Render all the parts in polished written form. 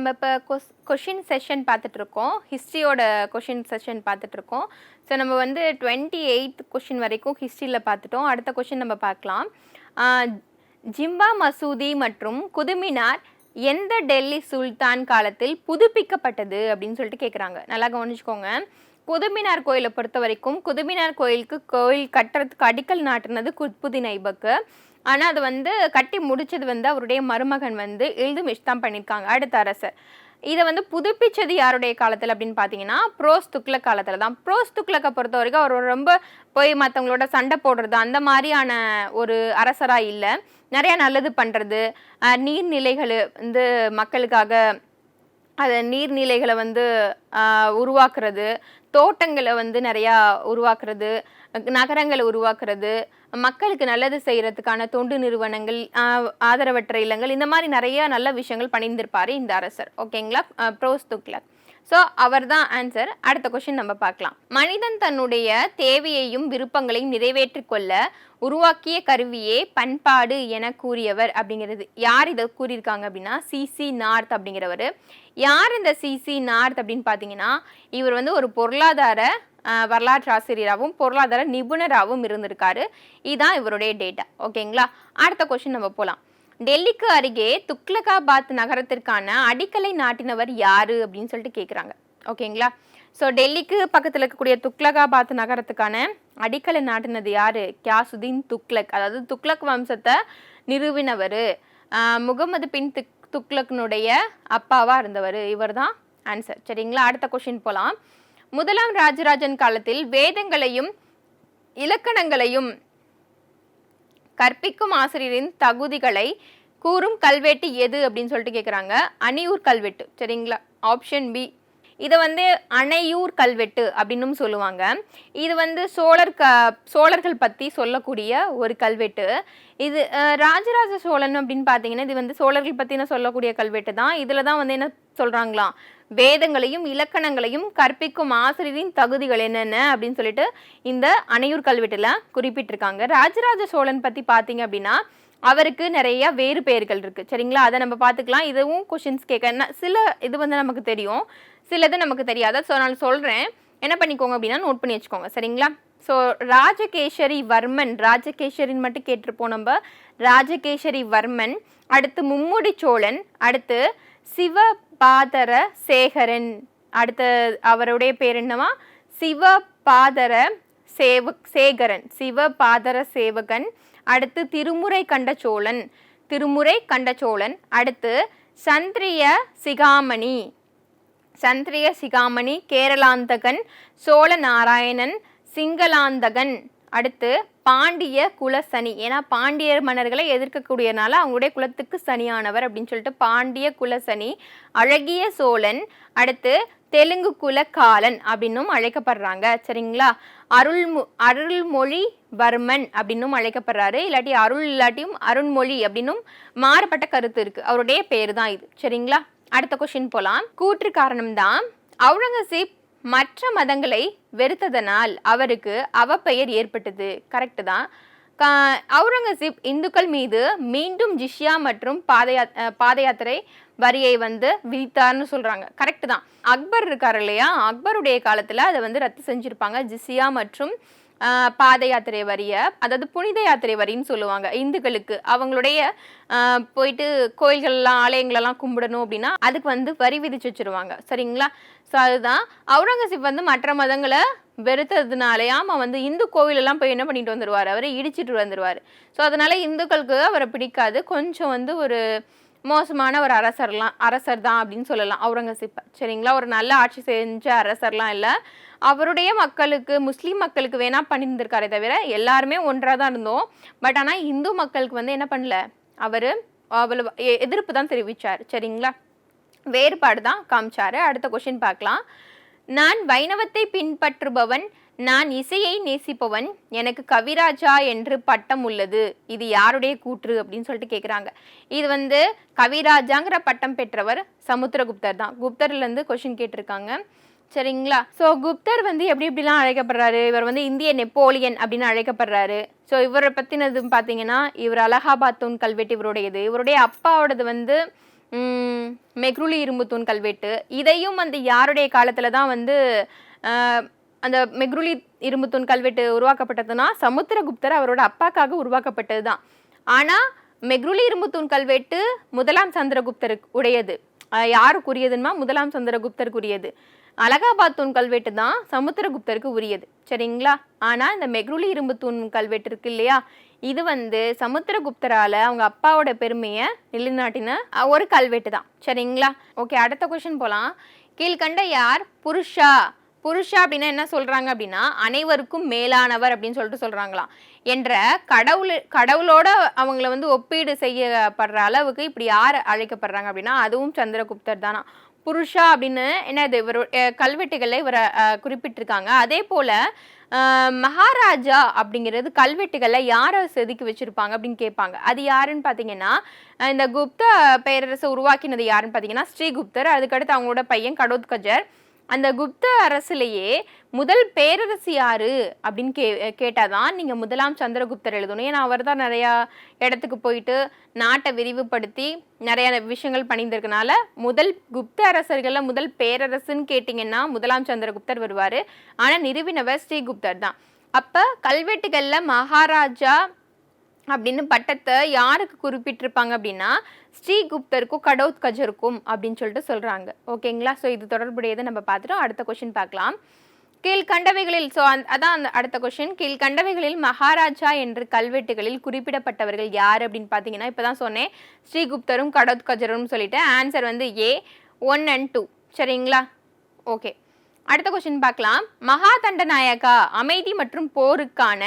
நம்ம இப்போ question session பார்த்துட்ருக்கோம். ஹிஸ்ட்ரியோட கொஷின் செஷன் பார்த்துட்ருக்கோம். ஸோ நம்ம வந்து 28th கொஷின் வரைக்கும் ஹிஸ்ட்ரியில் பார்த்துட்டோம். அடுத்த கொஷின் நம்ம பார்க்கலாம். ஜிம்பா மசூதி மற்றும் குதுமினார் எந்த டெல்லி சுல்தான் காலத்தில் புதுப்பிக்கப்பட்டது அப்படின்னு சொல்லிட்டு கேட்குறாங்க. நல்லா கவனிச்சுக்கோங்க. குதுமினார் கோயிலை பொறுத்த வரைக்கும் குதுமினார் கோயிலுக்கு கோயில் கட்டுறதுக்கு அடிக்கல் நாட்டினது குத்புதீன் ஐபக்கு. ஆனால் அது வந்து கட்டி முடிச்சது வந்து அவருடைய மருமகன் வந்து இல்துமிஷ் தான் பண்ணியிருக்காங்க, அடுத்த அரசர். இதை வந்து புதுப்பிச்சது யாருடைய காலத்தில் அப்படின்னு பார்த்தீங்கன்னா புரோஸ் துக்ளக் காலத்தில் தான். புரோஸ் துக்ளக்கை பொறுத்த வரைக்கும் அவர் ரொம்ப போய் மற்றவங்களோட சண்டை போடுறது அந்த மாதிரியான ஒரு அரசராக இல்லை. நிறையா நல்லது பண்ணுறது, நீர்நிலைகள் வந்து மக்களுக்காக அதை நீர்நிலைகளை வந்து உருவாக்குறது, தோட்டங்களை வந்து நிறையா உருவாக்குறது, நகரங்களை உருவாக்குறது, மக்களுக்கு நல்லது செய்கிறதுக்கான தொண்டு நிறுவனங்கள், ஆதரவற்ற இல்லங்கள், இந்த மாதிரி நிறைய நல்ல விஷயங்கள் பண்ணியிருந்திருப்பார் இந்த அரசர். ஓகேங்களா? புரோஸ் துக்ளக். ஸோ அவர் தான் ஆன்சர். அடுத்த கொஸ்டின் நம்ம பார்க்கலாம். மனிதன் தன்னுடைய தேவையையும் விருப்பங்களையும் நிறைவேற்றிக் கொள்ள உருவாக்கிய கருவியே பண்பாடு என கூறியவர் அப்படிங்கிறது யார் இதை கூறியிருக்காங்க அப்படின்னா சிசி நார்த் அப்படிங்கிறவர். யார் இந்த சிசி நார்த் அப்படின்னு பார்த்தீங்கன்னா இவர் வந்து ஒரு பொருளாதார வரலாற்று ஆசிரியராகவும் பொருளாதார நிபுணராகவும் இருந்திருக்காரு. இதுதான் இவருடைய டேட்டா. ஓகேங்களா? அடுத்த கொஸ்டின் நம்ம போகலாம். டெல்லிக்கு அருகே துக்லகாபாத் நகரத்திற்கான அடிக்கலை நாட்டினவர் யாரு அப்படின்னு சொல்லிட்டு கேட்குறாங்க. ஓகேங்களா? ஸோ டெல்லிக்கு பக்கத்தில் இருக்கக்கூடிய துக்லகாபாத் நகரத்துக்கான அடிக்கலை நாட்டினது யாரு? கியாசுதீன் துக்ளக். அதாவது துக்ளக் வம்சத்தை நிறுவினவர், முகமது பின் துக்ளக்னுடைய அப்பாவா இருந்தவர். இவர் தான் ஆன்சர். சரிங்களா? அடுத்த கொஸ்டின் போகலாம். முதலாம் ராஜராஜன் காலத்தில் வேதங்களையும் இலக்கணங்களையும் கற்பிக்கும் ஆசிரியரின் தகுதிகளை கூறும் கல்வெட்டு எது அப்படின்னு சொல்லிட்டு கேட்குறாங்க. அணியூர் கல்வெட்டு. சரிங்களா? Option B. இதை வந்து அணையூர் கல்வெட்டு அப்படின்னு சொல்லுவாங்க. இது வந்து சோழர்கள் பற்றி சொல்லக்கூடிய ஒரு கல்வெட்டு. இது ராஜராஜ சோழன் அப்படின்னு பார்த்தீங்கன்னா இது வந்து சோழர்கள் பற்றின சொல்லக்கூடிய கல்வெட்டு தான். இதில் தான் வந்து என்ன சொல்கிறாங்களாம், வேதங்களையும் இலக்கணங்களையும் கற்பிக்கும் ஆசிரியரின் தகுதிகள் என்னென்ன அப்படின்னு சொல்லிட்டு இந்த அணையூர் கல்வெட்டில் குறிப்பிட்டிருக்காங்க. ராஜராஜ சோழன் பற்றி பார்த்தீங்க அப்படின்னா அவருக்கு நிறைய வேறு பெயர்கள் இருக்குது. சரிங்களா? அதை நம்ம பார்த்துக்கலாம். இதுவும் கொஷின்ஸ் கேட்க சில இது வந்து நமக்கு தெரியும், சிலது நமக்கு தெரியாத. ஸோ நான் சொல்கிறேன், என்ன பண்ணிக்கோங்க அப்படின்னா நோட் பண்ணி வச்சுக்கோங்க. சரிங்களா? ஸோ ராஜகேசரி வர்மன், ராஜகேசரின் மட்டும் கேட்டிருப்போம் நம்ம. ராஜகேசரி வர்மன், அடுத்து மும்முடி சோழன், அடுத்து சிவபாதர சேகரன், அடுத்து அவருடைய பேர் என்னவா சிவபாதர சேகரன், சிவபாதர சேவகன், அடுத்து திருமுறை கண்ட சோழன், திருமுறை கண்ட சோழன், அடுத்து சந்திரிய சிகாமணி, சந்திரிய சிகாமணி, கேரளாந்தகன், சோழ நாராயணன், சிங்களாந்தகன், அடுத்து பாண்டிய குல சனி. ஏன்னா பாண்டியர் மன்னர்களை எதிர்க்கக்கூடியனால அவங்களுடைய குலத்துக்கு சனியானவர் அப்படின்னு சொல்லிட்டு பாண்டிய குல சனி, அழகிய சோழன், அடுத்து தெலுங்கு குல காலன் அப்படின்னும் அழைக்கப்படுறாங்க. சரிங்களா? அருள்மொழி வர்மன் அப்படின்னும் அழைக்கப்படுறாரு. இல்லாட்டி அருள் இல்லாட்டியும் அருண்மொழி அப்படின்னும் மாறுபட்ட கருத்து இருக்கு. அவருடைய பேர் தான் இது. சரிங்களா? அடுத்த கொஸ்டின் போலாம். கூற்று காரணம்தான் அவுரங்கசீப் மற்ற மதங்களை வெறுத்ததனால் அவருக்கு அவப்பெயர் ஏற்பட்டது. கரெக்டு தான். அவுரங்கசீப் இந்துக்கள் மீது மீண்டும் ஜிஷ்யா மற்றும் பாத யாத்திரை வரியை வந்து விதித்தார்னு சொல்றாங்க. கரெக்டு தான். அக்பர் இருக்காரு இல்லையா, அக்பருடைய காலத்துல அதை வந்து ரத்து செஞ்சிருப்பாங்க. ஜிஸ்யா மற்றும் பாத யாத்திரை வரியை, அதாவது புனித யாத்திரை வரின்னு சொல்லுவாங்க. இந்துக்களுக்கு அவங்களுடைய போயிட்டு கோயில்கள்லாம் ஆலயங்களெல்லாம் கும்பிடணும் அப்படின்னா அதுக்கு வந்து வரி விதிச்சு வச்சிருவாங்க. சரிங்களா? ஸோ அதுதான் அவுரங்கசீப் வந்து மற்ற மதங்களை வெறுத்ததுனாலையாம் வந்து இந்து கோவிலெல்லாம் போய் என்ன பண்ணிட்டு வந்துடுவார், அவரை இடிச்சிட்டு வந்துடுவார். ஸோ அதனால இந்துக்களுக்கு அவரை பிடிக்காது. கொஞ்சம் வந்து ஒரு மோசமான ஒரு அரசர் தான் அப்படின்னு சொல்லலாம் அவுரங்கசீப். சரிங்களா? ஒரு நல்ல ஆட்சி செஞ்ச அரசர்லாம் இல்லை. அவருடைய மக்களுக்கு, முஸ்லீம் மக்களுக்கு வேணா பண்ணியிருந்திருக்காரே தவிர எல்லாருமே ஒன்றாக தான் இருந்தோம். பட் ஆனால் இந்து மக்களுக்கு வந்து என்ன பண்ணல, அவர் அவ்வளவு எதிர்ப்பு தான் தெரிவித்தார். சரிங்களா? வேறுபாடு தான் காமிச்சாரு. அடுத்த கொஸ்டின் பார்க்கலாம். நான் வைணவத்தை பின்பற்றுபவன், நான் இசையை நேசிப்பவன், எனக்கு கவிராஜா என்று பட்டம் உள்ளது. இது யாருடைய கூற்று அப்படின்னு சொல்லிட்டு கேட்குறாங்க. இது வந்து கவிராஜாங்கிற பட்டம் பெற்றவர் சமுத்திரகுப்தர் தான். குப்தர்லேருந்து கொஸ்டின் கேட்டிருக்காங்க. சரிங்களா? ஸோ குப்தர் வந்து எப்படிலாம் அழைக்கப்படுறாரு, இவர் வந்து இந்திய நெப்போலியன் அப்படின்னு அழைக்கப்படுறாரு. ஸோ இவரை பற்றினது பார்த்தீங்கன்னா இவர் அலகாபாத் தூண் கல்வெட்டு இவருடையது. இவருடைய அப்பாவோடது வந்து மெக்ருலி இரும்புத்தூண் கல்வெட்டு. இதையும் வந்து யாருடைய காலத்துல தான் வந்து அந்த மெக்ருலி இரும்புத்தூண் கல்வெட்டு உருவாக்கப்பட்டதுன்னா சமுத்திரகுப்தர் அவரோட அப்பாக்காக உருவாக்கப்பட்டது தான். ஆனா மெக்ருலி இரும்புத்தூண் கல்வெட்டு முதலாம் சந்திரகுப்தருக்கு உடையது. யாருக்குரியதுன்னா முதலாம் சந்திரகுப்தருக்குரியது. அலகாபாத் தூண் கல்வெட்டு தான் சமுத்திரகுப்தருக்கு உரியது. சரிங்களா? ஆனா இந்த மெக்ருலி இரும்புத்தூண் கல்வெட்டு இருக்கு இல்லையா, இது வந்து சமுத்திரகுப்தரால அவங்க அப்பாவோட பெருமையை நிலைநாட்டின ஒரு கல்வெட்டு தான். சரிங்களா? ஓகே, அடுத்த கொஸ்டின் போலாம். கீழ்கண்ட யார் புருஷா? புருஷா அப்படின்னா என்ன சொல்றாங்க அப்படின்னா அனைவருக்கும் மேலானவர் அப்படின்னு சொல்லிட்டு சொல்றாங்களாம். என்ற கடவுளோட அவங்கள வந்து ஒப்பீடு செய்யப்படுற அளவுக்கு இப்படி யார் அழைக்கப்படுறாங்க அப்படின்னா அதுவும் சந்திரகுப்தர் தானா. புருஷா அப்படின்னு என்னது இவர் கல்வெட்டுகளை இவரை குறிப்பிட்டிருக்காங்க. அதே போல மகாராஜா அப்படிங்கிறது கல்வெட்டுகளை யாரை செதுக்கி வச்சிருப்பாங்க அப்படின்னு கேட்பாங்க. அது யாருன்னு பார்த்தீங்கன்னா இந்த குப்த பேரரசை உருவாக்கினது யாருன்னு பார்த்தீங்கன்னா ஸ்ரீகுப்தர். அதுக்கடுத்து அவங்களோட பையன் கடோத்கஜர். அந்த குப்த அரசுலேயே முதல் பேரரசு யாரு அப்படின்னு கேட்டாதான் நீங்க முதலாம் சந்திரகுப்தர் எழுதணும். ஏன்னா அவர் தான் நிறைய இடத்துக்கு போயிட்டு நாட்டை விரிவுபடுத்தி நிறைய விஷயங்கள் பண்ணியிருக்கனால முதல் குப்த அரசர்கள்ல முதல் பேரரசுன்னு கேட்டீங்கன்னா முதலாம் சந்திரகுப்தர் வருவாரு. ஆனா நிறுவினவர் ஸ்ரீகுப்தர் தான். அப்ப கல்வெட்டுகள்ல மகாராஜா அப்படின்னு பட்டத்தை யாருக்கு குறிப்பிட்டிருப்பாங்க அப்படின்னா ஸ்ரீகுப்தருக்கும் கடோத்கஜருக்கும் அப்படின்னு சொல்லிட்டு சொல்றாங்க. ஓகேங்களா? ஸோ இது தொடர்புடையதை நம்ம பார்த்துட்டோம். அடுத்த கொஸ்டின் பார்க்கலாம். கீழ்கண்டவைகளில் அதான் அந்த அடுத்த கொஸ்டின். கீழ்கண்டவைகளில் மகாராஜா என்று கல்வெட்டுகளில் குறிப்பிடப்பட்டவர்கள் யார் அப்படின்னு பார்த்தீங்கன்னா இப்போதான் சொன்னேன் ஸ்ரீகுப்தரும் கடோத்கஜரும் சொல்லிட்டு ஆன்சர் வந்து A 1 and 2. சரிங்களா? ஓகே, அடுத்த கொஸ்டின் பார்க்கலாம். மகா தண்டநாயகா அமைதி மற்றும் போருக்கான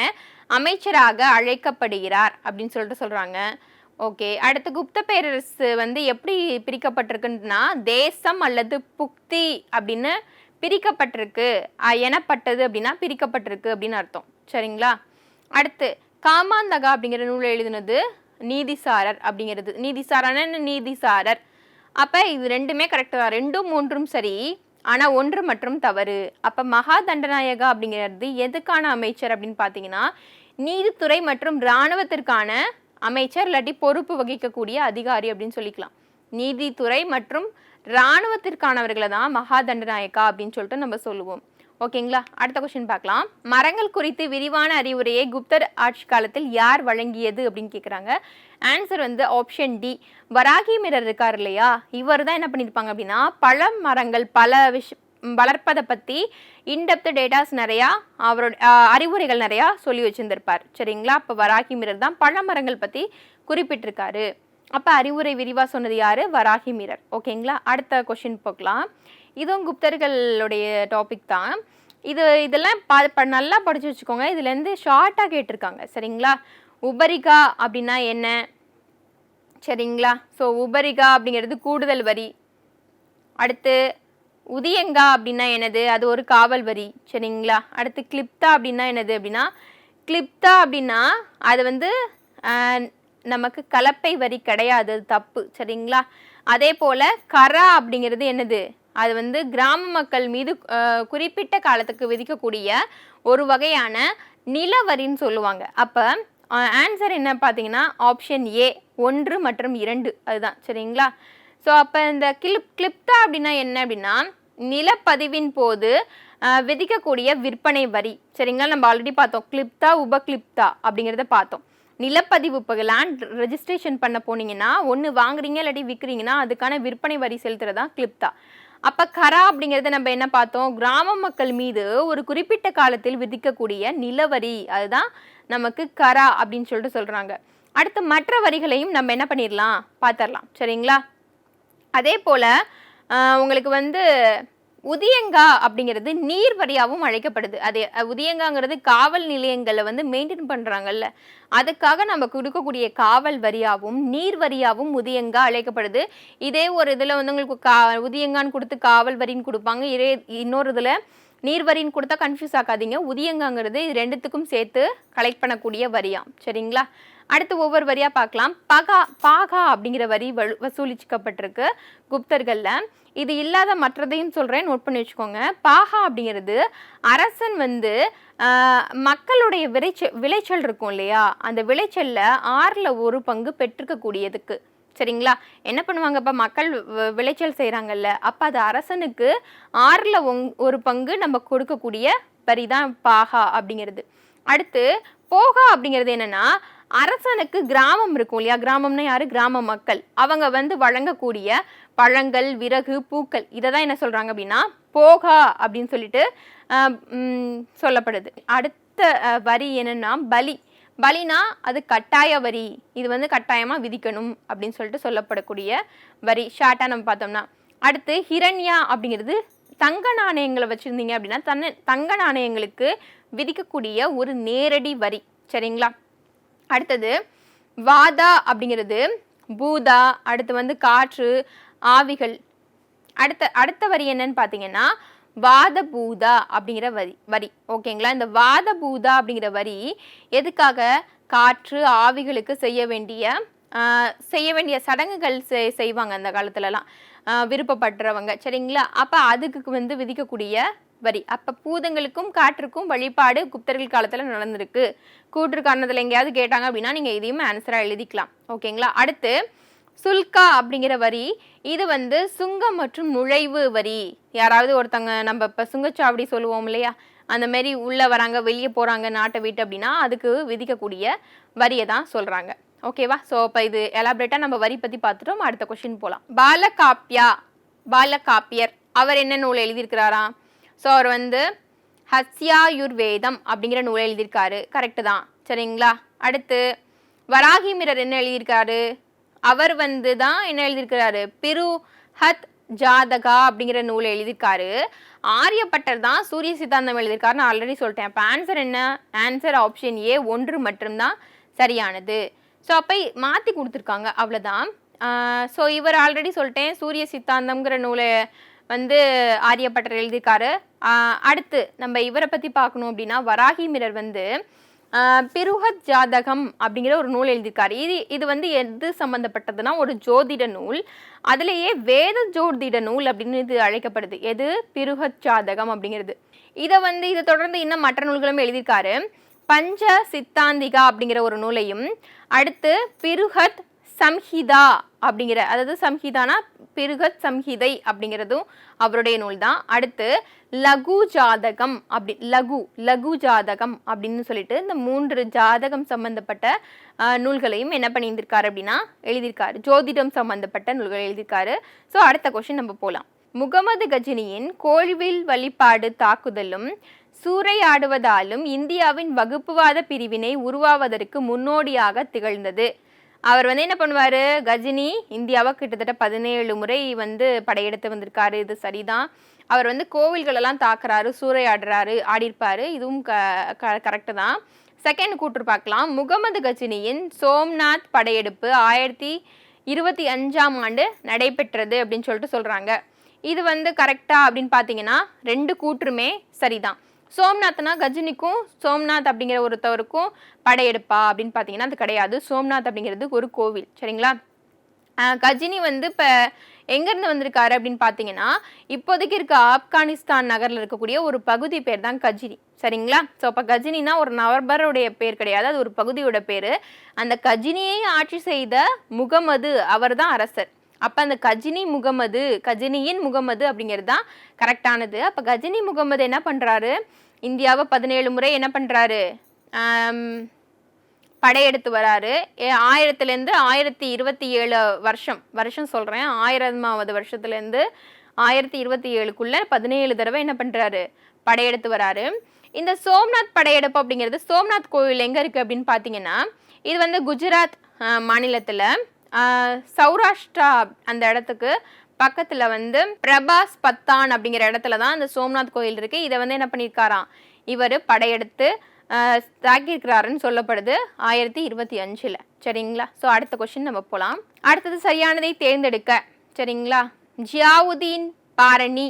அமைச்சராக அழைக்கப்படுகிறார் அப்படின்னு சொல்லிட்டு சொல்றாங்க. ஓகே, அடுத்து குப்த பேரரசு வந்து எப்படி பிரிக்கப்பட்டிருக்குன்னா தேசம் அல்லது புக்தி அப்படின்னு பிரிக்கப்பட்டிருக்கு. எனப்பட்டது அப்படின்னா பிரிக்கப்பட்டிருக்கு அப்படின்னு அர்த்தம். சரிங்களா? அடுத்து காமாந்தகா அப்படிங்கிற நூலை எழுதினது நீதிசாரர் அப்படிங்கிறது. நீதிசாரன்னு நீதிசாரர். அப்ப இது ரெண்டுமே கரெக்ட் தான். 2ம் 3ம் சரி, ஆனா 1 மற்றும் தவறு. அப்ப மகா தண்டநாயகா அப்படிங்கிறது எதுக்கான அமைச்சர் அப்படின்னு பாத்தீங்கன்னா நீதித்துறை மற்றும் இராணுவத்திற்கான அமைச்சர் இல்லாட்டி பொறுப்பு வகிக்கக்கூடிய அதிகாரி அப்படின்னு சொல்லிக்கலாம். நீதித்துறை மற்றும் இராணுவத்திற்கானவர்களை தான் மகா தண்டநாயகா அப்படின்னு சொல்லிட்டு நம்ம சொல்லுவோம். ஓகேங்களா? அடுத்த கொஸ்டின் பார்க்கலாம். மரங்கள் குறித்து விரிவான அறிவுரையை குப்தர் ஆட்சி காலத்தில் யார் வழங்கியது அப்படின்னு கேட்குறாங்க. ஆன்சர் வந்து ஆப்ஷன் டி வராகி மிரர் இருக்கார் இல்லையா, இவர் தான் என்ன பண்ணியிருப்பாங்க அப்படின்னா பல மரங்கள் வளர்ப்பதை பற்றி இன்டெப்த் டேட்டாஸ் நிறையா அவரோட அறிவுரைகள் நிறையா சொல்லி வச்சுருந்துருப்பார். சரிங்களா? அப்போ வராகி மிரர் தான் பல மரங்கள் பற்றி குறிப்பிட்டிருக்காரு. அப்போ அறிவுரை விரிவாக சொன்னது யார்? வராகி மிரர். ஓகேங்களா? அடுத்த கொஸ்டின் பார்க்கலாம். இதுவும் குப்தர்களுடைய டாபிக் தான். இதெல்லாம் நல்லா படித்து வச்சுக்கோங்க. இதுலேருந்து ஷார்ட்டாக கேட்டிருக்காங்க. சரிங்களா? உபரிகா அப்படின்னா என்ன? சரிங்களா? ஸோ உபரிகா அப்படிங்கிறது கூடுதல் வரி. அடுத்து உதியங்கா அப்படின்னா என்னது? அது ஒரு காவல் வரி. சரிங்களா? அடுத்து கிளிப்தா அப்படின்னா என்னது அப்படின்னா கிளிப்தா அப்படின்னா அது வந்து நமக்கு கலப்பை வரி கிடையாது, அது தப்பு. சரிங்களா? அதே போல் கரா அப்படிங்கிறது என்னது? அது வந்து கிராம மக்கள் மீது குறிப்பிட்ட காலத்துக்கு விதிக்கக்கூடிய ஒரு வகையான நிலவரின்னு சொல்லுவாங்க. அப்போ ஆன்சர் என்ன பார்த்தீங்கன்னா ஆப்ஷன் A 1 மற்றும் 2 அதுதான். சரிங்களா? ஸோ அப்போ இந்த கிளிப்தா அப்படின்னா என்ன அப்படின்னா நிலப்பதிவின் போது விதிக்கக்கூடிய விற்பனை வரி. சரிங்களா? நம்ம ஆல்ரெடி பார்த்தோம் கிளிப்தா உபகிளிப்தா அப்படிங்கிறத பார்த்தோம். நிலப்பதிவு இப்போ லேண்ட் ரெஜிஸ்ட்ரேஷன் பண்ண போனீங்கன்னா ஒன்று வாங்குறீங்க இல்லாட்டி விற்கிறீங்கன்னா அதுக்கான விற்பனை வரி செலுத்துறதா கிளிப்தா. அப்போ கரா அப்படிங்கிறத நம்ம என்ன பார்த்தோம்? கிராம மக்கள் மீது ஒரு குறிப்பிட்ட காலத்தில் விதிக்கக்கூடிய நிலவரி, அதுதான் நமக்கு கரா அப்படின்னு சொல்லிட்டு சொல்கிறாங்க. அடுத்து மற்ற வரிகளையும் நம்ம என்ன பண்ணிடலாம் பார்த்துடலாம். சரிங்களா? அதே போல் உங்களுக்கு வந்து உதியங்கா அப்படிங்கிறது நீர் வரியாகவும் அழைக்கப்படுது. அது உதியங்காங்கிறது காவல் நிலையங்களை வந்து மெயின்டைன் பண்ணுறாங்கல்ல, அதுக்காக நம்ம கொடுக்கக்கூடிய காவல் வரியாகவும் நீர் வரியாகவும் உதியங்கா அழைக்கப்படுது. இதே ஒரு இதில் வந்து உங்களுக்கு உதியங்கான்னு கொடுத்து காவல் வரின்னு கொடுப்பாங்க. இன்னொரு இதில் நீர் வரின்னு கொடுத்தா கன்ஃபியூஸ் ஆக்காதீங்க. உதியங்காங்கிறது இது ரெண்டுத்துக்கும் சேர்த்து கலெக்ட் பண்ணக்கூடிய வரியாம். சரிங்களா? அடுத்து ஒவ்வொரு வரியாக பார்க்கலாம். பாகா அப்படிங்கிற வரி வசூலிக்கப்பட்டிருக்கு குப்தர்களில். இது இல்லாத மற்றதையும் சொல்கிறேன், நோட் பண்ணி வச்சுக்கோங்க. பாகா அப்படிங்கிறது அரசன் வந்து மக்களுடைய விளைச்சல் இருக்கும் இல்லையா, அந்த விளைச்சலில் 1/6 பெற்றுக்கக்கூடியதுக்கு. சரிங்களா? என்ன பண்ணுவாங்க, இப்போ மக்கள் விளைச்சல் செய்கிறாங்கல்ல, அப்போ அது அரசனுக்கு 6ல் ஒரு பங்கு நம்ம கொடுக்கக்கூடிய வரி தான் பாகா அப்படிங்கிறது. அடுத்து போகா அப்படிங்கிறது என்னன்னா, அரசனுக்கு கிராமம் இருக்கும் இல்லையா, கிராமம்னா யாரு, கிராம மக்கள், அவங்க வந்து வழங்கக்கூடிய பழங்கள், விறகு, பூக்கள், இதை தான் என்ன சொல்றாங்க அப்படின்னா போகா அப்படின்னு சொல்லிட்டு சொல்லப்படுது. அடுத்த வரி என்னன்னா பலி. பலினா அது கட்டாய வரி, இது வந்து கட்டாயமா விதிக்கணும் அப்படின்னு சொல்லிட்டு சொல்லப்படக்கூடிய வரி. ஷார்ட்டா நம்ம பார்த்தோம்னா, அடுத்து ஹிரண்யா அப்படிங்கிறது தங்க நாணயங்களை வச்சிருந்தீங்க அப்படின்னா தங்க நாணயங்களுக்கு விதிக்கக்கூடிய ஒரு நேரடி வரி. சரிங்களா? அடுத்தது வாதா அப்படிங்கிறது பூதா, அடுத்து வந்து காற்று, ஆவிகள். அடுத்த வரி என்னன்னு பார்த்தீங்கன்னா வாத பூதா அப்படிங்கிற வரி. ஓகேங்களா? இந்த வாத பூதா அப்படிங்கிற வரி எதுக்காக, காற்று ஆவிகளுக்கு செய்ய வேண்டிய சடங்குகள் செய்வாங்க அந்த காலத்துலலாம், விருப்பப்படுறவங்க. சரிங்களா? அப்போ அதுக்கு வந்து விதிக்கக்கூடிய வரி. அப்போ பூதங்களுக்கும் காற்றுக்கும் வழிபாடு குப்தர்கள் காலத்தில் நடந்திருக்கு. கூற்று காரணத்தில் எங்கேயாவது கேட்டாங்க அப்படின்னா நீங்கள் இதையும் ஆன்சராக எழுதிக்கலாம். ஓகேங்களா? அடுத்து சுல்கா அப்படிங்கிற வரி, இது வந்து சுங்கம் மற்றும் நுழைவு வரி. யாராவது ஒருத்தங்க நம்ம இப்போ சுங்கச்சாவடி சொல்லுவோம் இல்லையா, அந்த மாதிரி உள்ளே வராங்க வெளியே போகிறாங்க நாட்டை விட்டு அப்படின்னா அதுக்கு விதிக்கக்கூடிய வரியை தான் சொல்கிறாங்க. ஓகேவா? ஸோ இப்போ இது எலாபரேட்டாக நம்ம வரி பற்றி பார்த்துட்டோம். அடுத்த கொஸ்டின் போகலாம். பாலகாப்பியர் அவர் என்ன நூல் எழுதியிருக்கிறாராம்? ஸோ அவர் வந்து ஹஸ்யாயுர்வேதம் அப்படிங்கிற நூலை எழுதியிருக்காரு. கரெக்டு தான். சரிங்களா? அடுத்து வராகிமிரர் என்ன எழுதியிருக்காரு? அவர் வந்து தான் என்ன எழுதியிருக்கிறாரு, பிருஹத் ஜாதகா அப்படிங்கிற நூலை எழுதியிருக்காரு. ஆரியப்பட்டர் தான் சூரிய சித்தாந்தம் எழுதியிருக்காரு. நான் ஆல்ரெடி சொல்லிட்டேன். அப்போ ஆன்சர் என்ன, ஆன்சர் ஆப்ஷன் ஏ 1 மட்டும்தான் சரியானது. ஸோ அப்போ மாற்றி கொடுத்துருக்காங்க, அவ்வளோதான். ஸோ இவர் ஆல்ரெடி சொல்லிட்டேன், சூரிய சித்தாந்தம்ங்கிற நூலை வந்து ஆரியப்பட்டர் எழுதியிருக்காரு. அடுத்து நம்ம இவரை பற்றி பார்க்கணும் அப்படின்னா வராகிமிரர் வந்து பிருஹத் ஜாதகம் அப்படிங்கிற ஒரு நூல் எழுதியிருக்காரு. இது வந்து எது சம்பந்தப்பட்டதுன்னா ஒரு ஜோதிட நூல். அதுலேயே வேத ஜோதிட நூல் அப்படின்னு இது அழைக்கப்படுது. எது, பிருஹத் ஜாதகம் அப்படிங்கிறது. இதை தொடர்ந்து இன்னும் மற்ற நூல்களும் எழுதியிருக்காரு. பஞ்ச சித்தாந்திகா அப்படிங்கிற ஒரு நூலையும், அடுத்து பிருஹத் சம்ஹிதா அப்படிங்கிற, அதாவது சம்ஹிதானா பிருஹத் சம்ஹிதை அப்படிங்கிறதும் அவருடைய நூல் தான். அடுத்து லகு ஜாதகம் லகு ஜாதகம் அப்படின்னு சொல்லிட்டு இந்த 3 ஜாதகம் சம்பந்தப்பட்ட நூல்களையும் என்ன பண்ணியிருக்காரு அப்படின்னா எழுதியிருக்காரு. ஜோதிடம் சம்பந்தப்பட்ட நூல்கள் எழுதியிருக்காரு. ஸோ அடுத்த கொஸ்டின் நம்ம போகலாம். முகமது கஜினியின் கோழிவில் வழிபாடு தாக்குதலும் சூறையாடுவதாலும் இந்தியாவின் வகுப்புவாத பிரிவினை உருவாவதற்கு முன்னோடியாக திகழ்ந்தது. அவர் வந்து என்ன பண்ணுவார், கஜினி இந்தியாவை கிட்டத்தட்ட 17 முறை வந்து படையெடுத்து வந்திருக்காரு. இது சரிதான். அவர் வந்து கோவில்களெல்லாம் தாக்குறாரு, சூறையாடுறாரு, ஆடிருப்பாரு. இதுவும் கரெக்டு தான். செகண்ட் கூற்று பார்க்கலாம். முகமது கஜினியின் சோம்நாத் படையெடுப்பு 1025ஆம் ஆண்டு நடைபெற்றது அப்படின்னு சொல்லிட்டு சொல்கிறாங்க. இது வந்து கரெக்டா அப்படின்னு பார்த்தீங்கன்னா 2 கூற்றுமே சரிதான். சோம்நாத்னா கஜினிக்கும் சோம்நாத் அப்படிங்கிற ஒருத்தவருக்கும் படையெடுப்பா அப்படின்னு பார்த்தீங்கன்னா அது கிடையாது. சோம்நாத் அப்படிங்கிறது ஒரு கோவில். சரிங்களா? கஜினி வந்து இப்போ எங்கேருந்து வந்திருக்காரு அப்படின்னு பார்த்தீங்கன்னா இப்போதைக்கு இருக்க ஆப்கானிஸ்தான் நகரில் இருக்கக்கூடிய ஒரு பகுதி பேர் தான் கஜினி. சரிங்களா? ஸோ அப்போ கஜினினா ஒரு நபருடைய பேர் கிடையாது, அது ஒரு பகுதியோட பேர். அந்த கஜினியை ஆட்சி செய்த முகமது அவர் தான் அரசர். அப்போ அந்த கஜினியின் முகமது அப்படிங்கிறது தான் கரெக்டானது. அப்போ கஜினி முகமது என்ன பண்ணுறாரு, இந்தியாவை 17 முறை என்ன பண்ணுறாரு, படையெடுத்து வராரு. 1000லேருந்து 1027 வருஷம் சொல்கிறேன், 1000வது வருஷத்துலேருந்து 1027க்குள்ளே 17 தடவை என்ன பண்ணுறாரு, படையெடுத்து வராரு. இந்த சோம்நாத் படையெடுப்பு அப்படிங்கிறது, சோம்நாத் கோவில் எங்கே இருக்குது அப்படின்னு பார்த்தீங்கன்னா இது வந்து குஜராத் மாநிலத்தில் சௌராஷ்டிரா அந்த இடத்துக்கு பக்கத்தில் வந்து பிரபாஸ் பத்தான் அப்படிங்கிற இடத்துல தான் இந்த சோம்நாத் கோயில் இருக்குது. இதை வந்து என்ன பண்ணியிருக்காராம், இவர் படையெடுத்து தாக்கியிருக்கிறாருன்னு சொல்லப்படுது 1025. சரிங்களா? ஸோ அடுத்த கொஸ்டின் நம்ம போகலாம். அடுத்தது சரியானதை தேர்ந்தெடுக்க. சரிங்களா? ஜியாவுதீன் பாரணி.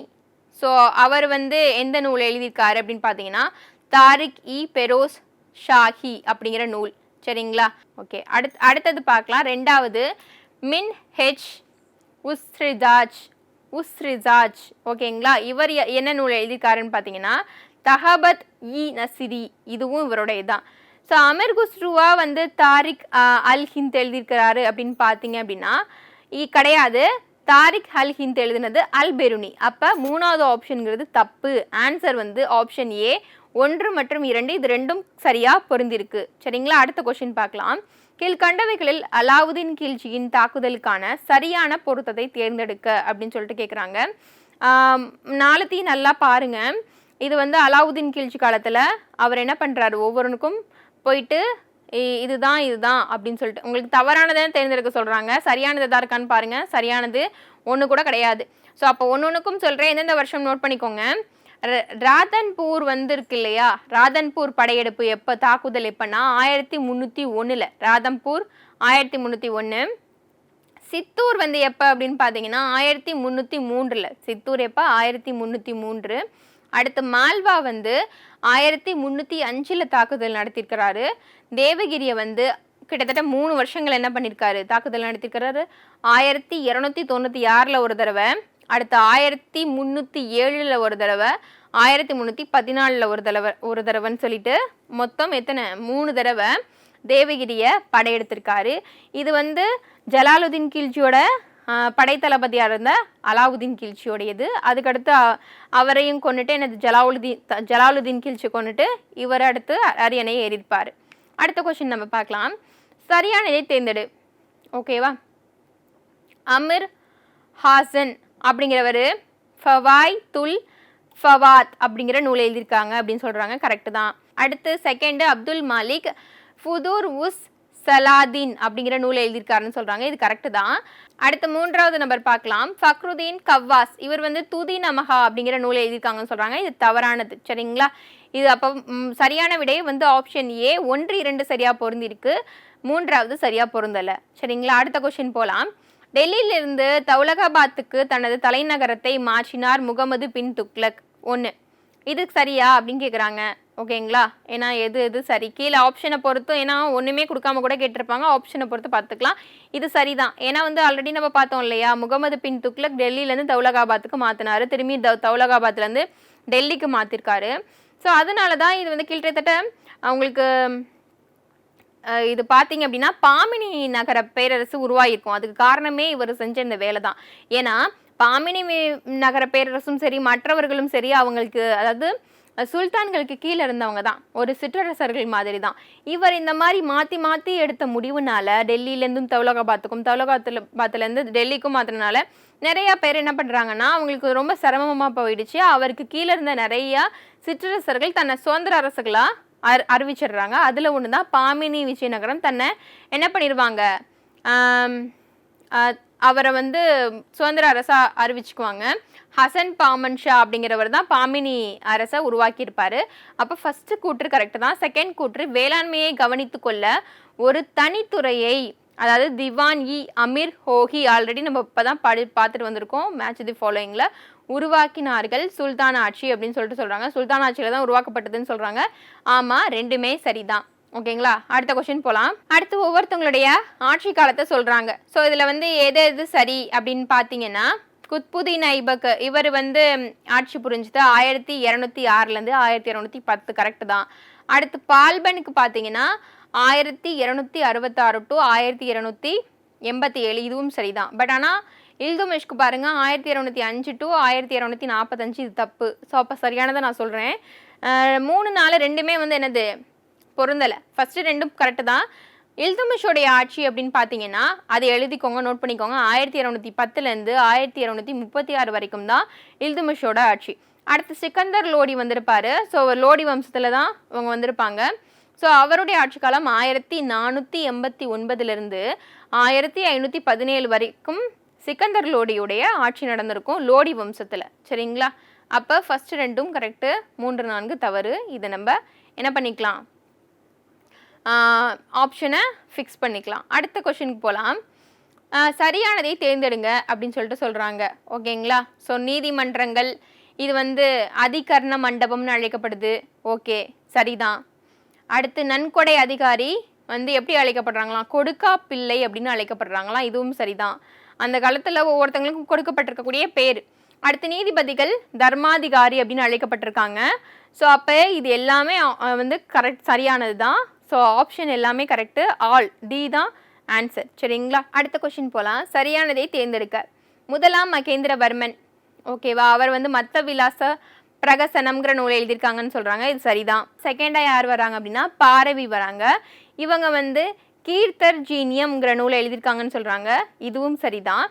ஸோ அவர் வந்து எந்த நூல் எழுதியிருக்காரு அப்படின்னு பார்த்தீங்கன்னா தாரிக் இ பெரோஸ் ஷாஹி அப்படிங்கிற நூல். சரிங்களா? ஓகே, அடுத்தது பார்க்கலாம். 2வது மின் ஹெச் உஸ்ரிஜாஜ். ஓகேங்களா? இவர் என்ன நூல் எழுதியிருக்காருன்னு பார்த்தீங்கன்னா தஹபத் இ நசிரி. இதுவும் இவருடைய தான். ஸோ அமீர் குஸ்ருவா வந்து தாரிக் அல் ஹிந்த் எழுதியிருக்கிறாரு அப்படின்னு பார்த்தீங்க அப்படின்னா கிடையாது. தாரிக் அல் ஹிந்த் எழுதினது அல் பெருனி. அப்போ 3வது ஆப்ஷனுங்கிறது தப்பு. ஆன்சர் வந்து ஆப்ஷன் ஏ 1 மற்றும் 2 இது ரெண்டும் சரியாக பொருந்திருக்கு. சரிங்களா? அடுத்த கொஸ்டின் பார்க்கலாம். கீழ்கண்டவைகளில் அலாவுதீன் கில்ஜியின் தாக்குதலுக்கான சரியான பொருத்தத்தை தேர்ந்தெடுக்க அப்படின்னு சொல்லிட்டு கேட்குறாங்க. நாலுத்தையும் நல்லா பாருங்க. இது வந்து அலாவுதீன் கில்ஜி காலத்தில் அவர் என்ன பண்ணுறாரு, ஒவ்வொருனுக்கும் போயிட்டு இதுதான் அப்படின்னு சொல்லிட்டு உங்களுக்கு தவறானதை தேர்ந்தெடுக்க சொல்கிறாங்க. சரியானது எதாக இருக்கான்னு பாருங்கள். சரியானது ஒன்று கூட கிடையாது. ஸோ அப்போ ஒன்றுக்கும் சொல்கிறேன், எந்தெந்த வருஷம் நோட் பண்ணிக்கோங்க. ராதன்பூர் வந்து இருக்கு இல்லையா, ராதன்பூர் படையெடுப்பு எப்போ, தாக்குதல் எப்போன்னா 1301. ராதன்பூர் 1301. சித்தூர் வந்து எப்போ அப்படின்னு பார்த்தீங்கன்னா 1303. சித்தூர் எப்போ, 1303. அடுத்து மால்வா வந்து 1305 தாக்குதல் நடத்தியிருக்கிறாரு. தேவகிரியை வந்து கிட்டத்தட்ட 3 வருஷங்கள் என்ன பண்ணியிருக்காரு, தாக்குதல் நடத்தியிருக்கிறாரு. 1296 ஒரு தடவை, அடுத்து 1307 ஒரு தடவை, 1314 ஒரு தடவைன்னு சொல்லிட்டு மொத்தம் எத்தனை, 3 தடவை தேவகிரியை படையெடுத்திருக்காரு. இது வந்து ஜலாலுதீன் கில்ஜியோட படைத்தளபதியாக இருந்த அலாவுதீன் கில்ஜியோடையது. அதுக்கடுத்து அவரையும் கொண்டுட்டு எனது ஜலாலுதீன் கில்ஜி கொண்டுட்டு இவர் அடுத்து அரியணையை ஏறிப்பார். அடுத்த கொஸ்டின் நம்ம பார்க்கலாம். சரியானதை தேர்ந்தெடு. ஓகேவா? அமீர் ஹாசன் அப்படிங்கிறவர் ஃபவாய் துல் ஃபவாத் அப்படிங்கிற நூலை எழுதியிருக்காங்க அப்படின்னு சொல்கிறாங்க. கரெக்டு தான். அடுத்து செகண்டு அப்துல் மாலிக் ஃபுதூர் உஸ் சலாதீன் அப்படிங்கிற நூலை எழுதியிருக்காருன்னு சொல்கிறாங்க. இது கரெக்டு தான். அடுத்து 3வது நம்பர் பார்க்கலாம். ஃபக்ருதீன் கவ்வாஸ் இவர் வந்து துதி நமஹா அப்படிங்கிற நூலை எழுதியிருக்காங்கன்னு சொல்கிறாங்க. இது தவறானது. சரிங்களா? இது அப்போ சரியான விடை வந்து ஆப்ஷன் ஏ 1, 2 சரியாக பொருந்திருக்கு, 3வது சரியாக பொருந்தலை. சரிங்களா? அடுத்த கொஸ்டின் போகலாம். டெல்லியிலிருந்து தௌலகாபாத்துக்கு தனது தலைநகரத்தை மாற்றினார் முகமது பின் துக்ளக். 1 இது சரியா அப்படின்னு கேட்குறாங்க. ஓகேங்களா? ஏன்னா எது சரி, கீழே ஆப்ஷனை பொறுத்தும், ஏன்னா ஒன்றுமே கொடுக்காம கூட கேட்டிருப்பாங்க, ஆப்ஷனை பொறுத்து பார்த்துக்கலாம். இது சரிதான். ஏன்னா வந்து ஆல்ரெடி நம்ம பார்த்தோம் இல்லையா, முகமது பின் துக்ளக் டெல்லியிலேருந்து தௌலகாபாத்துக்கு மாற்றினாரு, திரும்பி தௌலகாபாத்லேருந்து டெல்லிக்கு மாற்றிருக்காரு. ஸோ அதனால தான் இது வந்து கிட்டத்தட்ட அவங்களுக்கு இது பார்த்தீங்க அப்படின்னா பாமினி நகர பேரரசு உருவாகிருக்கும். அதுக்கு காரணமே இவர் செஞ்ச இந்த வேலை தான். ஏன்னா பாமினி நகர பேரரசும் சரி, மற்றவர்களும் சரி, அவங்களுக்கு அதாவது சுல்தான்களுக்கு கீழே இருந்தவங்க தான், ஒரு சிற்றரசர்கள் மாதிரி தான். இவர் இந்த மாதிரி மாற்றி எடுத்த முடிவுனால டெல்லியிலேருந்தும் தௌலகாபாத்துலேருந்து டெல்லிக்கும் மாற்றினால நிறையா பேர் என்ன பண்ணுறாங்கன்னா அவங்களுக்கு ரொம்ப சிரமமாக போயிடுச்சு. அவருக்கு கீழே இருந்த நிறையா சிற்றரசர்கள் தன்னை சுதந்திர அரசுகளாக அறிவிச்சிடுறாங்க. அதில் ஒன்று தான் பாமினி விஜயநகரம். தன்னை என்ன பண்ணிடுவாங்க, அவரை வந்து சுதந்திர அரசாக அறிவிச்சுக்குவாங்க. ஹசன் பாமன் ஷா அப்படிங்கிறவர் தான் பாமினி அரசை உருவாக்கியிருப்பார். அப்போ ஃபஸ்ட்டு கூற்று கரெக்டு தான். செகண்ட் கூற்று வேளாண்மையை கவனித்து கொள்ள ஒரு தனித்துறையை, அதாவது திவான் இ அமீர் ஹோஹி, ஆல்ரெடி நம்ம இப்போ தான் பார்த்துட்டு வந்திருக்கோம் மேட்ச் தி ஃபாலோயிங்கில், உருவாக்கினார்கள் சுல்தான் ஆட்சி அப்படின்னு சொல்லிட்டு சொல்கிறாங்க. சுல்தான் ஆட்சியில் தான் உருவாக்கப்பட்டதுன்னு சொல்கிறாங்க. ஆமாம், ரெண்டுமே சரிதான். ஓகேங்களா? அடுத்த கொஸ்டின் போகலாம். அடுத்து ஒவ்வொருத்தவங்களுடைய ஆட்சி காலத்தை சொல்கிறாங்க. ஸோ இதில் வந்து எது சரி அப்படின்னு பார்த்தீங்கன்னா, குத்புதீன் ஐபக் இவர் வந்து ஆட்சி புரிஞ்சது 1206 1210 கரெக்டு தான். அடுத்து பால்பனுக்கு பார்த்தீங்கன்னா 1266 to 1287 இதுவும் சரிதான். பட் ஆனால் இல்துமிஷ்க்கு பாருங்கள் 1205 to 1245 இது தப்பு. ஸோ அப்போ சரியானதை நான் சொல்கிறேன். 3, 4 ரெண்டுமே வந்து என்னது பொருந்தலை. ஃபஸ்ட்டு ரெண்டும் கரெக்டு தான். இல்துமிஷோடைய ஆட்சி அப்படின்னு பார்த்தீங்கன்னா அதை எழுதிக்கோங்க, நோட் பண்ணிக்கோங்க. 1210 1236 வரைக்கும் தான் இல்துமிஷோட ஆட்சி. அடுத்து சிக்கந்தர் லோடி வந்திருப்பார். ஸோ லோடி வம்சத்தில் தான் அவங்க வந்திருப்பாங்க. ஸோ அவருடைய ஆட்சி காலம் 1489 1517 வரைக்கும் சிக்கந்தர் லோடியுடைய ஆட்சி நடந்திருக்கும் லோடி வம்சத்தில். சரிங்களா? அப்போ ஃபஸ்ட்டு ரெண்டும் கரெக்டு, 3, 4 தவறு. இதை நம்ம என்ன பண்ணிக்கலாம், ஆப்ஷனை ஃபிக்ஸ் பண்ணிக்கலாம். அடுத்த கொஷினுக்கு போகலாம். சரியானதை தேர்ந்தெடுங்க அப்படின்னு சொல்லிட்டு சொல்கிறாங்க. ஓகேங்களா? ஸோ நீதிமன்றங்கள் இது வந்து அதிகரண மண்டபம்னு அழைக்கப்படுது. ஓகே, சரிதான். அடுத்து நன்கொடை அதிகாரி வந்து எப்படி அழைக்கப்படுறாங்களாம், கொடுக்கா பிள்ளை அப்படின்னு அழைக்கப்படுறாங்களாம். இதுவும் சரிதான். அந்த காலத்தில் ஒவ்வொருத்தவங்களுக்கும் கொடுக்கப்பட்டிருக்கக்கூடிய பேர். அடுத்து நீதிபதிகள் தர்மாதிகாரி அப்படின்னு அழைக்கப்பட்டிருக்காங்க. ஸோ அப்போ இது எல்லாமே வந்து கரெக்ட் சரியானது தான். ஸோ ஆப்ஷன் எல்லாமே கரெக்டு, ஆல் டி தான் ஆன்சர். சரிங்களா, அடுத்த கொஷின் போகலாம். சரியானதை தேர்ந்தெடுக்க. முதலாம் மகேந்திரவர்மன், ஓகேவா, அவர் வந்து மத்த விலாச பிரகசனம்ங்கிற நூலை எழுதியிருக்காங்கன்னு சொல்கிறாங்க, இது சரிதான். செகண்டாக யார் வராங்க அப்படின்னா பாரவி வராங்க. இவங்க வந்து கீர்த்தர்ஜீனியம்ங்கிற நூலை எழுதியிருக்காங்கன்னு சொல்கிறாங்க, இதுவும் சரிதான்.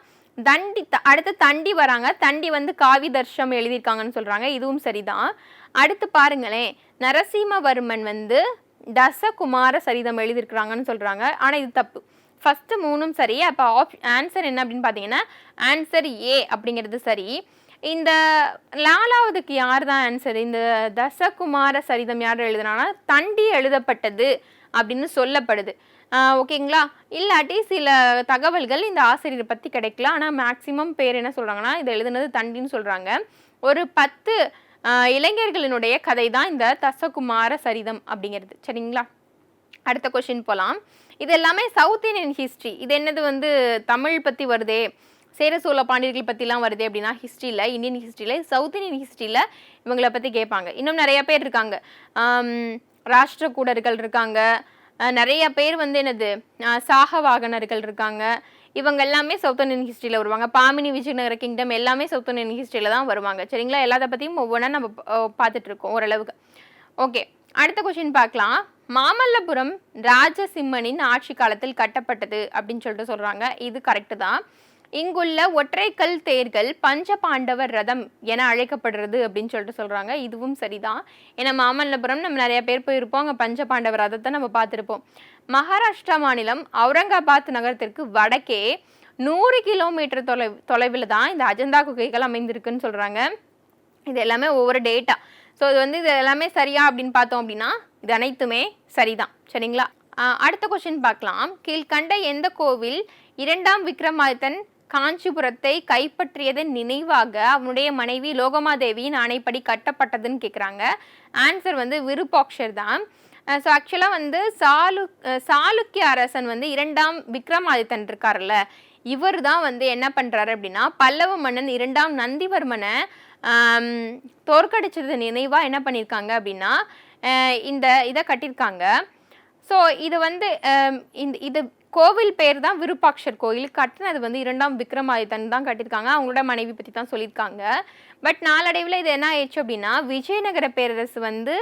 அடுத்து தண்டி வராங்க, தண்டி வந்து காவிதர்ஷம் எழுதியிருக்காங்கன்னு சொல்கிறாங்க, இதுவும் சரிதான். அடுத்து பாருங்களேன், நரசிம்மவர்மன் வந்து தசகுமார சரிதம் எழுதியிருக்கிறாங்கன்னு சொல்கிறாங்க, ஆனால் இது தப்பு. ஃபஸ்ட்டு 3ம் சரி. அப்போ ஆன்சர் என்ன அப்படின்னு பார்த்தீங்கன்னா ஆன்சர் ஏ அப்படிங்கிறது சரி. இந்த 4வதுக்கு யார் தான் ஆன்சர்? இந்த தசகுமார சரிதம் யார் எழுதுனாங்கன்னா தண்டி எழுதப்பட்டது அப்படின்னு சொல்லப்படுது. ஓகேங்களா, இல்லாட்டி சில தகவல்கள் இந்த ஆசிரியரை பற்றி கிடைக்கல, ஆனால் மேக்சிமம் பேர் என்ன சொல்கிறாங்கன்னா இதை எழுதுனது தண்டின்னு சொல்கிறாங்க. ஒரு 10 இளைஞர்களினுடைய கதை தான் இந்த தசகுமார சரிதம் அப்படிங்கிறது. சரிங்களா, அடுத்த கொஷின் போகலாம். இது எல்லாமே சவுத் இந்தியன் ஹிஸ்ட்ரி. இது என்னது வந்து தமிழ் பற்றி வருதே, சேர சோழ பாண்டியர்கள் பற்றிலாம் வருது அப்படின்னா ஹிஸ்ட்ரியில், இந்தியன் ஹிஸ்ட்ரியில், சவுத் இந்தியன் ஹிஸ்ட்ரியில் இவங்களை பற்றி கேட்பாங்க. இன்னும் நிறைய பேர் இருக்காங்க, ராஷ்டிரகூடர்கள் இருக்காங்க, நிறைய பேர் வந்து என்னது சாகவாகனர்கள் இருக்காங்க. இவங்க எல்லாமே சவுத் இந்தியன் ஹிஸ்ட்ரியில் வருவாங்க. பாமினி விஜயநகர கிங்டம் எல்லாமே சவுத் இந்தியன் ஹிஸ்ட்ரியில் தான் வருவாங்க. சரிங்களா, எல்லாத்த பற்றியும் ஒவ்வொன்றா நம்ம பார்த்துட்டு இருக்கோம் ஓரளவுக்கு. ஓகே, அடுத்த கொஷின் பார்க்கலாம். மாமல்லபுரம் ராஜசிம்மனின் ஆட்சி காலத்தில் கட்டப்பட்டது அப்படின்னு சொல்லிட்டு சொல்கிறாங்க, இது கரெக்டு தான். இங்குள்ள ஒற்றைக்கல் தேர்கள் பஞ்ச பாண்டவர் ரதம் என அழைக்கப்படுறது அப்படின்னு சொல்லிட்டு சொல்கிறாங்க, இதுவும் சரிதான். ஏன்னா மாமல்லபுரம் நம்ம நிறைய பேர் போயிருப்போம், அங்கே பஞ்ச பாண்டவர் ரதத்தை நம்ம பார்த்துருப்போம். மகாராஷ்டிரா மாநிலம் அவுரங்காபாத் நகரத்திற்கு வடக்கே 100 கிலோமீட்டர் தொலைவில் தான் இந்த அஜந்தா குகைகள் அமைந்திருக்குன்னு சொல்கிறாங்க. இது எல்லாமே ஒவ்வொரு டேட்டா. ஸோ இது வந்து இது எல்லாமே சரியா அப்படின்னு பார்த்தோம் அப்படின்னா இது அனைத்துமே சரிதான். சரிங்களா, அடுத்த கொஸ்டின் பார்க்கலாம். கீழ்கண்ட எந்த கோவில் 2ஆம் விக்ரமாதித்தன் காஞ்சிபுரத்தை கைப்பற்றியதன் நினைவாக அவனுடைய மனைவி லோகமாதேவியின் ஆணைப்படி கட்டப்பட்டதுன்னு கேட்குறாங்க. ஆன்சர் வந்து விருப்பாக்ஷர் தான். ஸோ ஆக்சுவலாக வந்து சாளுக்கிய அரசன் வந்து 2ஆம் விக்ரமாதித்தன் இருக்கார்ல, இவர் தான் வந்து என்ன பண்ணுறாரு அப்படின்னா பல்லவ மன்னன் 2ஆம் நந்திவர்மனை தோற்கடிச்சது நினைவாக என்ன பண்ணியிருக்காங்க அப்படின்னா இந்த இதை கட்டியிருக்காங்க. ஸோ இது வந்து இது கோவில் பேர் தான் விருப்பாக்ஷர் கோயில். கட்டினது வந்து 2ஆம் விக்ரமாதித்தன் தான் கட்டியிருக்காங்க. அவங்களோட மனைவி பற்றி தான் சொல்லியிருக்காங்க. பட் நாளடைவில் இது என்ன ஆயிடுச்சு அப்படின்னா விஜயநகர பேரரசு வந்து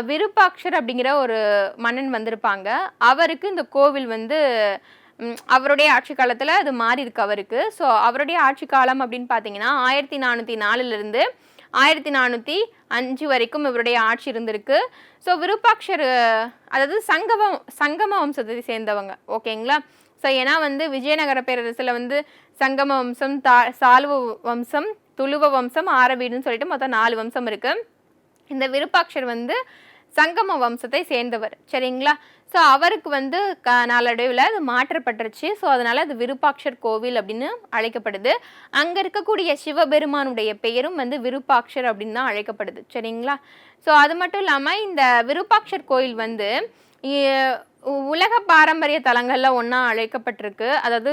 விருப்பாக்ஷர் அப்படிங்கிற ஒரு மன்னன் வந்திருப்பாங்க. அவருக்கு இந்த கோவில் வந்து அவருடைய ஆட்சி காலத்தில் அது மாறி இருக்கு அவருக்கு. ஸோ அவருடைய ஆட்சி காலம் அப்படின்னு பார்த்தீங்கன்னா 1404 1405 வரைக்கும் இவருடைய ஆட்சி இருந்திருக்கு. ஸோ விருப்பாக்ஷர் அதாவது சங்கம வம்சத்தை சேர்ந்தவங்க. ஓகேங்களா, ஸோ ஏன்னா வந்து விஜயநகர பேரரசில் வந்து சங்கம வம்சம், சாலுவ வம்சம், துளுவ வம்சம், ஆரவீடுன்னு சொல்லிட்டு மொத்தம் 4 வம்சம் இருக்கு. இந்த விருப்பாக்ஷர் வந்து சங்கம வம்சத்தை சேர்ந்தவர். சரிங்களா, ஸோ அவருக்கு வந்து நாளடைவில் அது மாற்றப்பட்டுருச்சு. ஸோ அதனால அது விருப்பாக்ஷர் கோவில் அப்படின்னு அழைக்கப்படுது. அங்கே இருக்கக்கூடிய சிவபெருமானுடைய பெயரும் வந்து விருப்பாக்ஷர் அப்படின்னு தான் அழைக்கப்படுது. சரிங்களா, ஸோ அது மட்டும் இல்லாமல் இந்த விருப்பாக்ஷர் கோயில் வந்து உலக பாரம்பரிய தலங்களில் ஒன்றா அழைக்கப்பட்டிருக்கு. அதாவது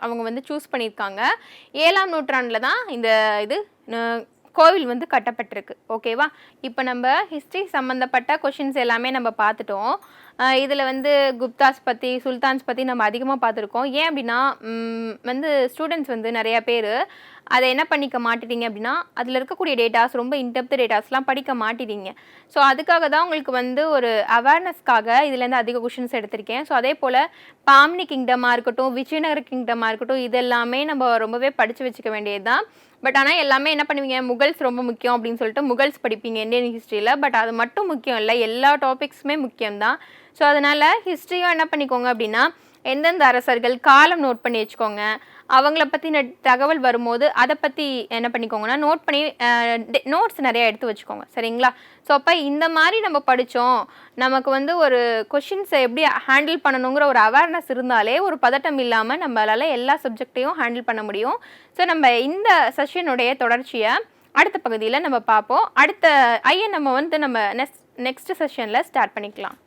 அவங்க வந்து சூஸ் பண்ணியிருக்காங்க. 7ஆம் நூற்றாண்டில் தான் இந்த இது கோவில் வந்து கட்டப்பட்டிருக்கு. ஓகேவா, இப்போ நம்ம ஹிஸ்ட்ரி சம்மந்தப்பட்ட கொஷின்ஸ் எல்லாமே நம்ம பார்த்துட்டோம். இதில் வந்து குப்தாஸ் பற்றி, சுல்தான்ஸ் பற்றி நம்ம அதிகமாக பார்த்துருக்கோம். ஏன் அப்படின்னா வந்து ஸ்டூடெண்ட்ஸ் வந்து நிறையா பேர் அதை என்ன பண்ணிக்க மாட்டிட்டீங்க அப்படின்னா அதில் இருக்கக்கூடிய டேட்டாஸ் ரொம்ப இன்டெப்த் டேட்டாஸ்லாம் படிக்க மாட்டிட்டீங்க. ஸோ அதுக்காக தான் உங்களுக்கு வந்து ஒரு அவேர்னஸ்க்காக இதுலேருந்து அதிக கொஷின்ஸ் எடுத்திருக்கேன். ஸோ அதே போல் பாமினி கிங்டமாக இருக்கட்டும், விஜயநகர கிங்டமாக இருக்கட்டும், இதெல்லாமே நம்ம ரொம்பவே படித்து வச்சுக்க வேண்டியது தான். பட் ஆனால் எல்லாமே என்ன பண்ணுவீங்க, முகல்ஸ் ரொம்ப முக்கியம் அப்படின்னு சொல்லிட்டு முகல்ஸ் படிப்பீங்க இந்தியன் ஹிஸ்ட்ரியில். பட் அது மட்டும் முக்கியம் இல்லை, எல்லா டாபிக்ஸுமே முக்கியம்தான். ஸோ அதனால் ஹிஸ்ட்ரியும் என்ன பண்ணிக்கோங்க அப்படின்னா எந்தெந்த அரசர்கள் காலம் நோட் பண்ணி வச்சுக்கோங்க. அவங்கள பற்றின தகவல் வரும்போது அதை பற்றி என்ன பண்ணிக்கோங்கன்னா நோட் பண்ணி நோட்ஸ் நிறையா எடுத்து வச்சுக்கோங்க. சரிங்களா, ஸோ அப்போ இந்த மாதிரி நம்ம படித்தோம், நமக்கு வந்து ஒரு கொஷின்ஸை எப்படி ஹேண்டில் பண்ணணுங்கிற ஒரு அவேர்னஸ் இருந்தாலே ஒரு பதட்டம் இல்லாமல் நம்மளால் எல்லா சப்ஜெக்டையும் ஹேண்டில் பண்ண முடியும். ஸோ நம்ம இந்த செஷனுடைய தொடர்ச்சியை அடுத்த பகுதியில் நம்ம பார்ப்போம். அடுத்த நம்ம வந்து நம்ம நெக்ஸ்ட் செஷனில் ஸ்டார்ட் பண்ணிக்கலாம்.